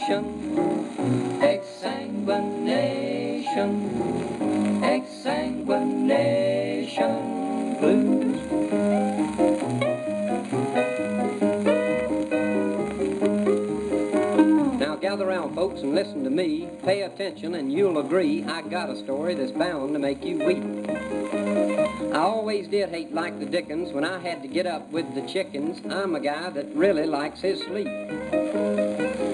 Exsanguination, exsanguination blues. Now gather round, folks, and listen to me. Pay attention and you'll agree I got a story that's bound to make you weep. I always did hate like the dickens when I had to get up with the chickens. I'm a guy that really likes his sleep.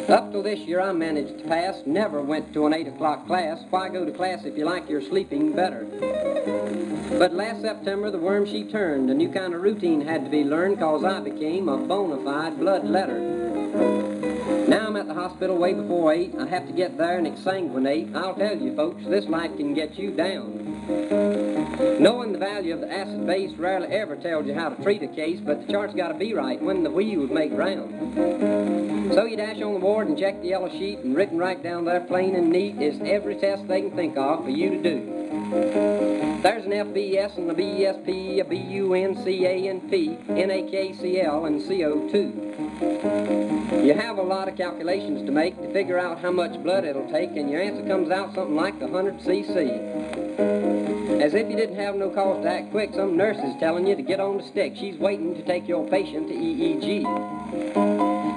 Up till this year I managed to pass, never went to an 8 o'clock class. Why go to class if you like your sleeping better? But last September the worm she turned, a new kind of routine had to be learned, cause I became a bona fide bloodletter. Now I'm at the hospital way before 8, I have to get there and exsanguinate. I'll tell you folks, this life can get you down. Knowing the value of the acid base rarely ever tells you how to treat a case, but the chart's got to be right when the wheels make round. So you dash on the ward and check the yellow sheet, and written right down there plain and neat is every test they can think of for you to do. There's an FBS and a BSP, a BUNCANP, NAKCL, and CO2. You have a lot of calculations to make to figure out how much blood it'll take, and your answer comes out something like 100 cc. As if you didn't have no cause to act quick, some nurse is telling you to get on the stick. She's waiting to take your patient to EEG.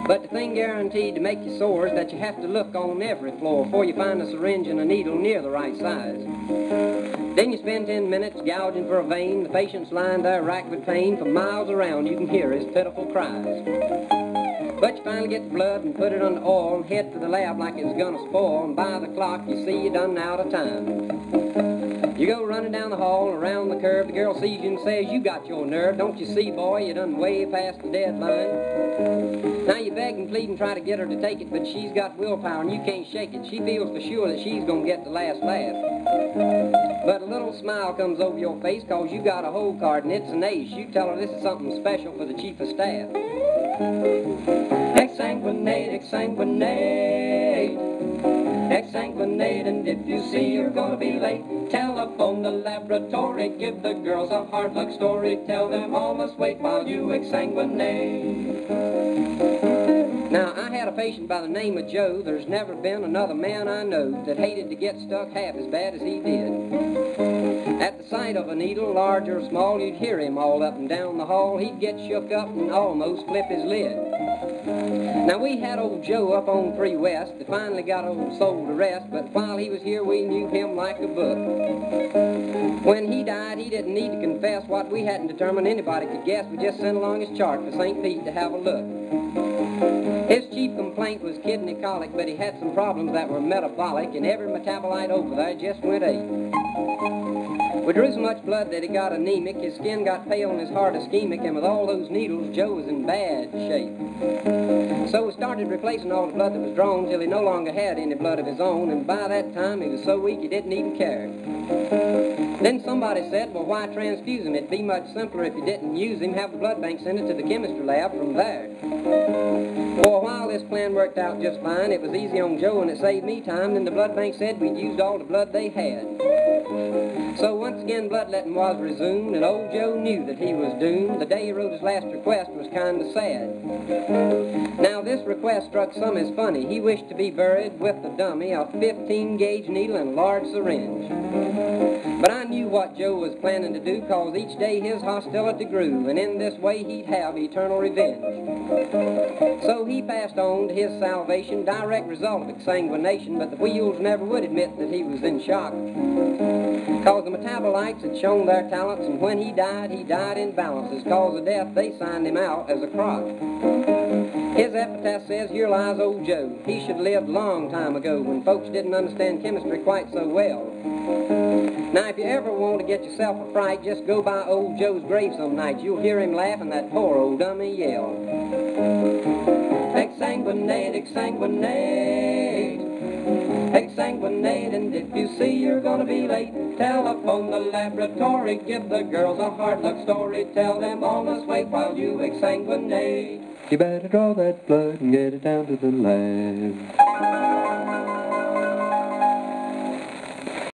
But the thing guaranteed to make you sore is that you have to look on every floor before you find a syringe and a needle near the right size. Then you spend 10 minutes gouging for a vein. The patient's lying there racked with pain. For miles around you can hear his pitiful cries. But you finally get the blood and put it on the oil and head to the lab like it's gonna spoil, and by the clock you see you're done out of time. You go running down the hall, around the curve, the girl sees you and says, "You got your nerve, don't you see, boy, you done way past the deadline." Now you beg and plead and try to get her to take it, but she's got willpower and you can't shake it. She feels for sure that she's gonna get the last laugh. But a little smile comes over your face, cause you got a hole card and it's an ace. You tell her this is something special for the chief of staff. Exsanguinate, exsanguinate, exsanguinate, and if you see you're gonna be late, telephone the laboratory, give the girls a hard luck story, tell them all must wait while you exsanguinate. Now, I had a patient by the name of Joe. There's never been another man I know that hated to get stuck half as bad as he did. At the sight of a needle, large or small, you'd hear him all up and down the hall. He'd get shook up and almost flip his lid. Now, we had old Joe up on 3 West that finally got old soul to rest, but while he was here, we knew him like a book. When he died, he didn't need to confess. What we hadn't determined anybody could guess. We just sent along his chart for St. Pete to have a look. His chief complaint was kidney colic, but he had some problems that were metabolic, and every metabolite over there just went 8. We drew so much blood that he got anemic, his skin got pale and his heart ischemic, and with all those needles, Joe was in bad shape. So we started replacing all the blood that was drawn till he no longer had any blood of his own, and by that time he was so weak he didn't even care. Then somebody said, well, why transfuse him? It'd be much simpler if you didn't use him, have the blood bank send it to the chemistry lab from there. For a while this plan worked out just fine. It was easy on Joe and it saved me time. Then the blood bank said we'd used all the blood they had. So once again bloodletting was resumed, and old Joe knew that he was doomed. The day he wrote his last request was kind of sad. Now this request struck some as funny. He wished to be buried with a dummy, a 15-gauge needle and a large syringe. But I knew what Joe was planning to do, cause each day his hostility grew, and in this way he'd have eternal revenge. So he passed on to his salvation, direct result of exsanguination, but the wheels never would admit that he was in shock, cause the metabolites had shown their talents, and when he died in balance. As cause of death, they signed him out as a crock. His epitaph says, here lies old Joe. He should have lived a long time ago when folks didn't understand chemistry quite so well. Now, if you ever want to get yourself a fright, just go by old Joe's grave some night. You'll hear him laugh and that poor old dummy yell. Exsanguinate, exsanguinate, exsanguinate, and if you see you're gonna be late, telephone the laboratory, give the girls a hard luck story, tell them all must wait while you exsanguinate. You better draw that blood and get it down to the lab.